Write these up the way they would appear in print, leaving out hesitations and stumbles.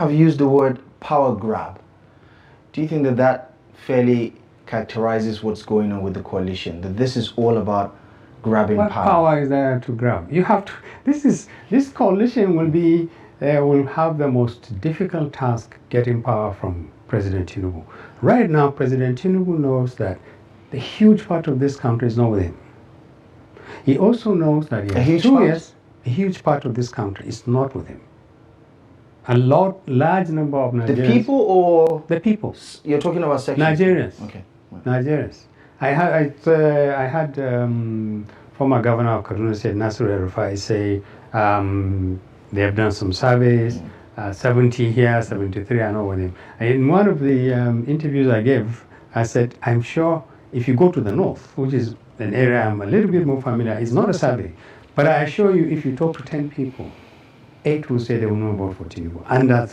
I've used the word power grab. Do you think that that fairly characterizes what's going on with the coalition? That this is all about grabbing What power is there to grab? You have to. This coalition will have the most difficult task getting power from President Tinubu. Right now, President Tinubu knows that the huge part of this country is not with him. He also knows that he has 2 years. A huge part of this country is not with him. Large number of Nigerians. The people or the people? You're talking about sections. Nigerians. Okay. Nigerians. I had former governor of Kaduna State, Nasir El-Rufai, say they have done some surveys, 70 here, 73, I know with him. In one of the interviews I gave, I said, I'm sure if you go to the north, which is an area I'm a little bit more familiar, it's not a survey, but I assure you, if you talk to 10 people, 8 will say they will not vote for Tinubu under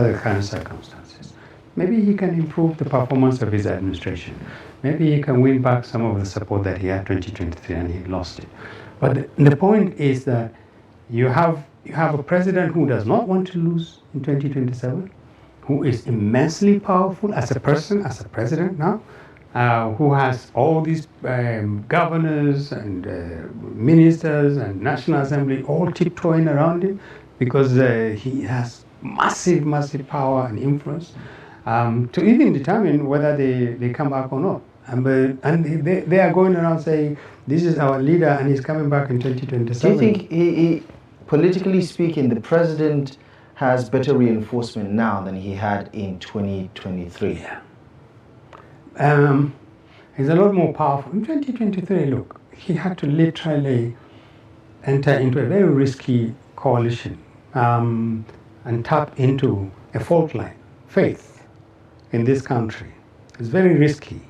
the current circumstances. Maybe he can improve the performance of his administration. Maybe he can win back some of the support that he had in 2023 and he lost it. But the point is that you have a president who does not want to lose in 2027, who is immensely powerful as a person, as a president now, who has all these governors and ministers and National Assembly all tiptoeing around him because he has massive, massive power and influence to even determine whether they come back or not. And they are going around saying, this is our leader and he's coming back in 2027. Do you think, he politically speaking, the president has better reinforcement now than he had in 2023? Yeah. He's a lot more powerful. In 2023, look, he had to literally enter into a very risky coalition and tap into a fault line, faith in this country. It's very risky,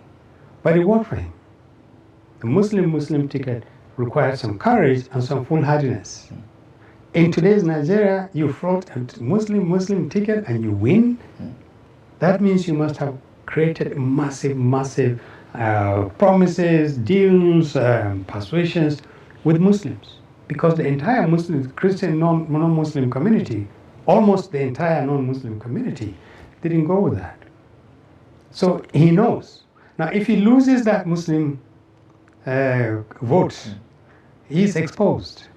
but it worked for him. The Muslim ticket requires some courage and some foolhardiness. In today's Nigeria, you float a Muslim ticket and you win. That means you must have created massive promises, deals, persuasions with Muslims. Because the entire Muslim, Christian, non-Muslim community, almost the entire non-Muslim community, didn't go with that. So he knows. Now, if he loses that Muslim vote, he's exposed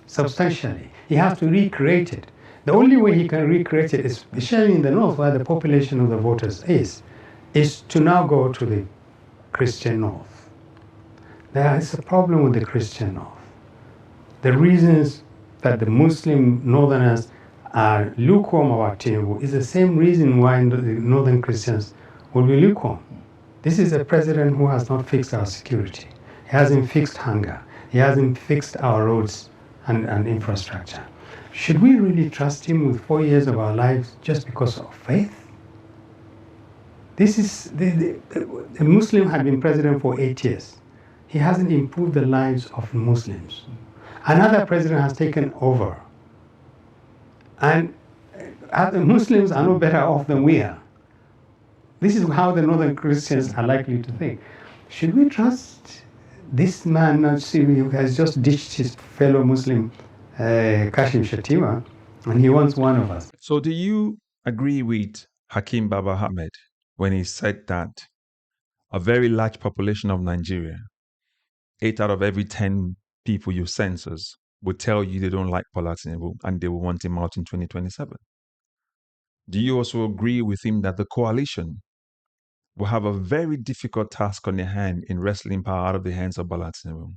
substantially. He has to recreate it. The only way he can recreate it, especially in the north where the population of the voters is to now go to the Christian north. There is a problem with the Christian north. The reasons that the Muslim northerners are lukewarm about Tinubu is the same reason why the northern Christians will be lukewarm. This is a president who has not fixed our security. He hasn't fixed hunger. He hasn't fixed our roads and infrastructure. Should we really trust him with 4 years of our lives just because of faith? This is the Muslim had been president for 8 years. He hasn't improved the lives of Muslims. Another president has taken over. And the Muslims are no better off than we are. This is how the northern Christians are likely to think. Should we trust this man who has just ditched his fellow Muslim, Kashim Shettima, and he wants one of us? So do you agree with Hakeem Baba-Ahmed when he said that a very large population of Nigeria, 8 out of every 10 people you census, would tell you they don't like Bola Tinubu and they will want him out in 2027? Do you also agree with him that the coalition will have a very difficult task on their hand in wrestling power out of the hands of Bola Tinubu?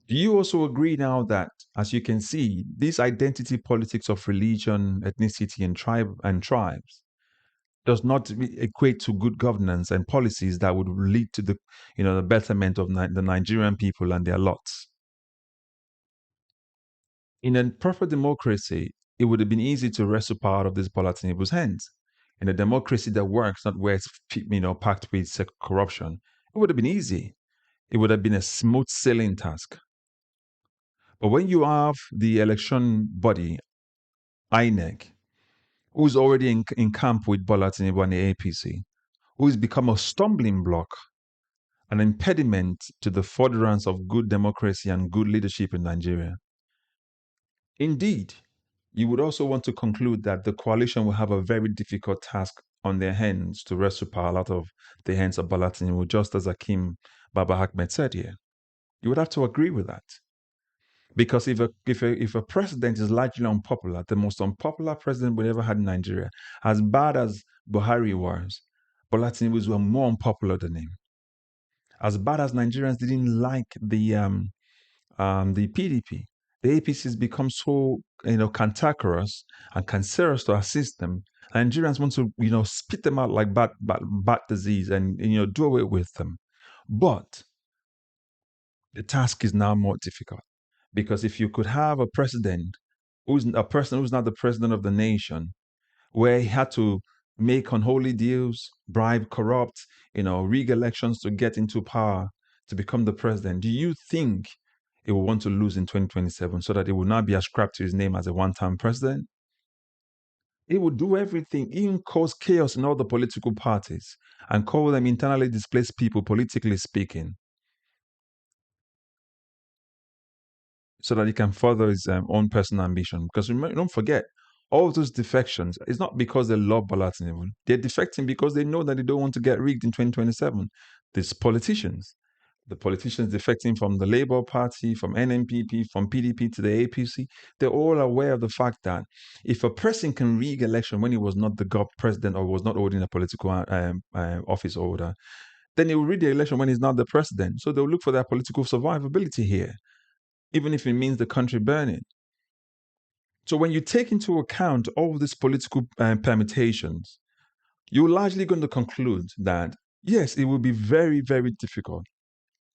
Do you also agree now that, as you can see, this identity politics of religion, ethnicity, and tribes does not equate to good governance and policies that would lead to the betterment of the Nigerian people and their lots? In a perfect democracy, it would have been easy to wrestle power out of this Bola Tinubu's hands. In a democracy that works, not where it's packed with corruption, it would have been easy. It would have been a smooth sailing task. But when you have the election body, INEC, who's already in camp with Bola Tinubu and the APC, who's become a stumbling block, an impediment to the furtherance of good democracy and good leadership in Nigeria, Indeed, you would also want to conclude that the coalition will have a very difficult task on their hands to wrestle power out of the hands of Bola Tinubu, just as Hakeem Baba-Ahmed said here. You would have to agree with that. Because if a president is largely unpopular, the most unpopular president we ever had in Nigeria, as bad as Buhari was, Bola Tinubu were more unpopular than him. As bad as Nigerians didn't like the PDP, the APC has become so cantankerous and cancerous to our system. Nigerians want to spit them out like bat disease and do away with them. But the task is now more difficult. Because if you could have a president who's not the president of the nation, where he had to make unholy deals, bribe, corrupt, rig elections to get into power to become the president, do you think he will want to lose in 2027 so that it will not be ascribed to his name as a one-time president? He will do everything, even cause chaos in all the political parties and call them internally displaced people, politically speaking, so that he can further his own personal ambition. Because remember, don't forget, all those defections, it's not because they love Bola Tinubu. They're defecting because they know that they don't want to get rigged in 2027. These politicians, the politicians defecting from the Labour Party, from NNPP, from PDP to the APC, they're all aware of the fact that if a person can rig election when he was not the president or was not holding a political office order, then he will rig the election when he's not the president. So they'll look for their political survivability here, even if it means the country burning. So when you take into account all these political permutations, you're largely going to conclude that, yes, it will be very, very difficult.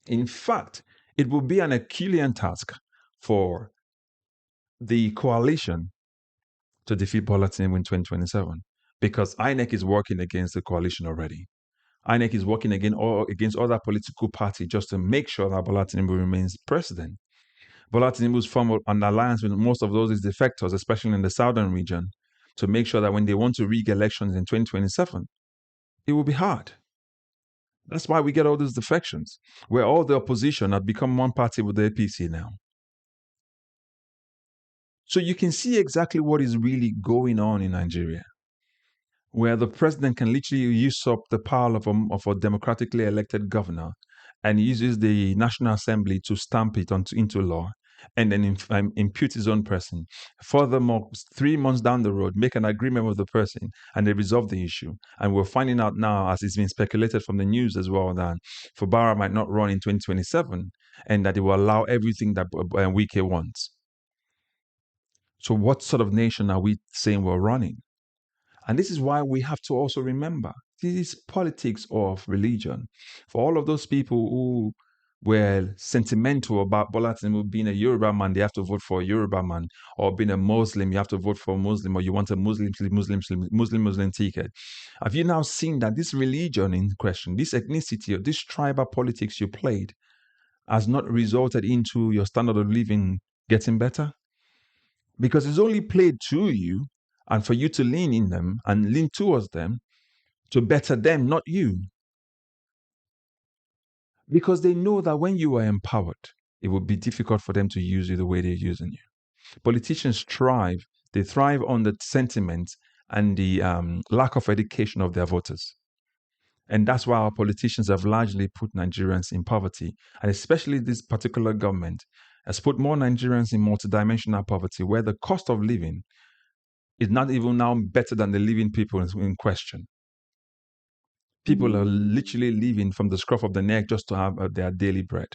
In fact, it will be an Herculean task for the coalition to defeat Bola Tinubu in 2027, because INEC is working against the coalition already. INEC is working against other political parties just to make sure that Bola Tinubu remains president. Bola Tinubu's formed an alliance with most of those defectors, especially in the southern region, to make sure that when they want to rig elections in 2027, it will be hard. That's why we get all these defections, where all the opposition have become one party with the APC now. So you can see exactly what is really going on in Nigeria, where the president can literally usurp the power of a democratically elected governor and uses the National Assembly to stamp it into law and then impute his own person. Furthermore, 3 months down the road, make an agreement with the person and they resolve the issue. And we're finding out now, as it's been speculated from the news as well, that Fubara might not run in 2027 and that it will allow everything that Wike wants. So what sort of nation are we saying we're running? And this is why we have to also remember this is politics of religion. For all of those people who were sentimental about Bola Tinubu being a Yoruba man, they have to vote for a Yoruba man, or being a Muslim, you have to vote for a Muslim, or you want a Muslim ticket. Have you now seen that this religion in question, this ethnicity, or this tribal politics you played, has not resulted into your standard of living getting better? Because it's only played to you and for you to lean in them and lean towards them to better them, not you. Because they know that when you are empowered, it will be difficult for them to use you the way they're using you. Politicians thrive. They thrive on the sentiment and the lack of education of their voters. And that's why our politicians have largely put Nigerians in poverty. And especially this particular government has put more Nigerians in multidimensional poverty, where the cost of living is not even now better than the living people in question. People are literally living from the scruff of the neck just to have their daily bread.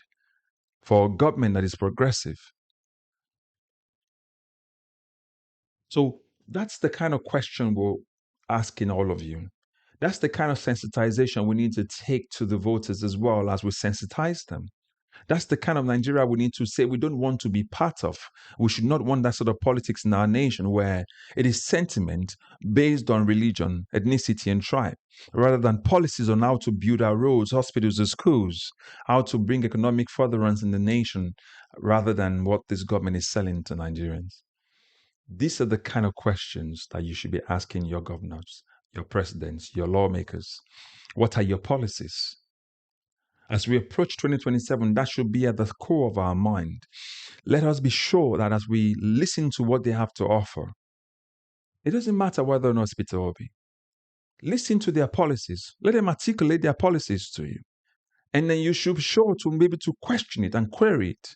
For a government that is progressive. So that's the kind of question we're asking all of you. That's the kind of sensitization we need to take to the voters as well as we sensitize them. That's the kind of Nigeria we need to say we don't want to be part of. We should not want that sort of politics in our nation where it is sentiment based on religion, ethnicity, and tribe, rather than policies on how to build our roads, hospitals, and schools, how to bring economic furtherance in the nation, rather than what this government is selling to Nigerians. These are the kind of questions that you should be asking your governors, your presidents, your lawmakers. What are your policies? As we approach 2027, that should be at the core of our mind. Let us be sure that as we listen to what they have to offer, it doesn't matter whether or not it's Peter Obi. Listen to their policies. Let them articulate their policies to you. And then you should be sure to be able to question it and query it.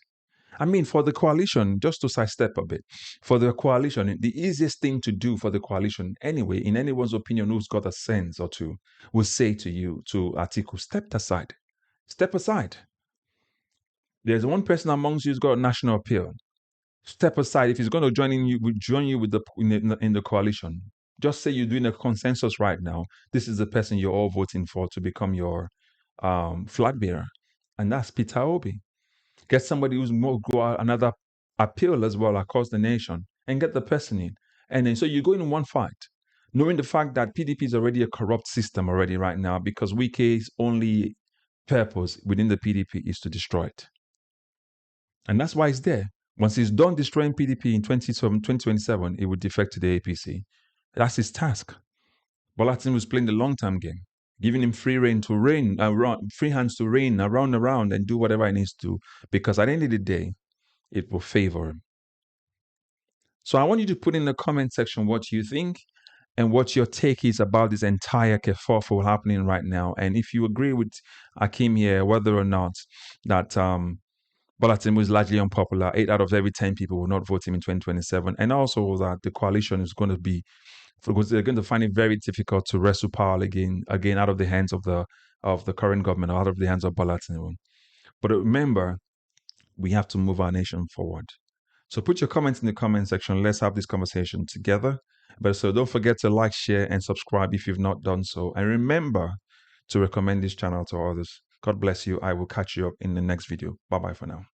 I mean, for the coalition, just to sidestep a bit, for the coalition, the easiest thing to do for the coalition, anyway, in anyone's opinion who's got a sense or two, will say to you, to Atiku, step aside. Step aside. There's one person amongst you who's got a national appeal. Step aside. If he's going to join you with in the coalition, just say you're doing a consensus right now. This is the person you're all voting for to become your flag bearer, and that's Peter Obi. Get somebody who's more go out another appeal as well across the nation, and get the person in. And then so you go in one fight, knowing the fact that PDP is already a corrupt system already right now, because Wike's only purpose within the PDP is to destroy it. And that's why it's there. Once he's done destroying PDP in 2027, it would defect to the APC. That's his task. Bola Tinubu was playing the long-term game, giving him free hands to reign around and do whatever he needs to, because at the end of the day, it will favor him. So I want you to put in the comment section what you think and what your take is about this entire kerfuffle happening right now. And if you agree with Hakeem here, whether or not that Bola Tinubu is largely unpopular. 8 out of every 10 people will not vote him in 2027. And also that the coalition is going to be, because they're going to find it very difficult to wrestle power again out of the hands of the current government, or out of the hands of Bola Tinubu. But remember, we have to move our nation forward. So put your comments in the comment section. Let's have this conversation together. But so don't forget to like, share, and subscribe if you've not done so. And remember to recommend this channel to others. God bless you. I will catch you up in the next video. Bye-bye for now.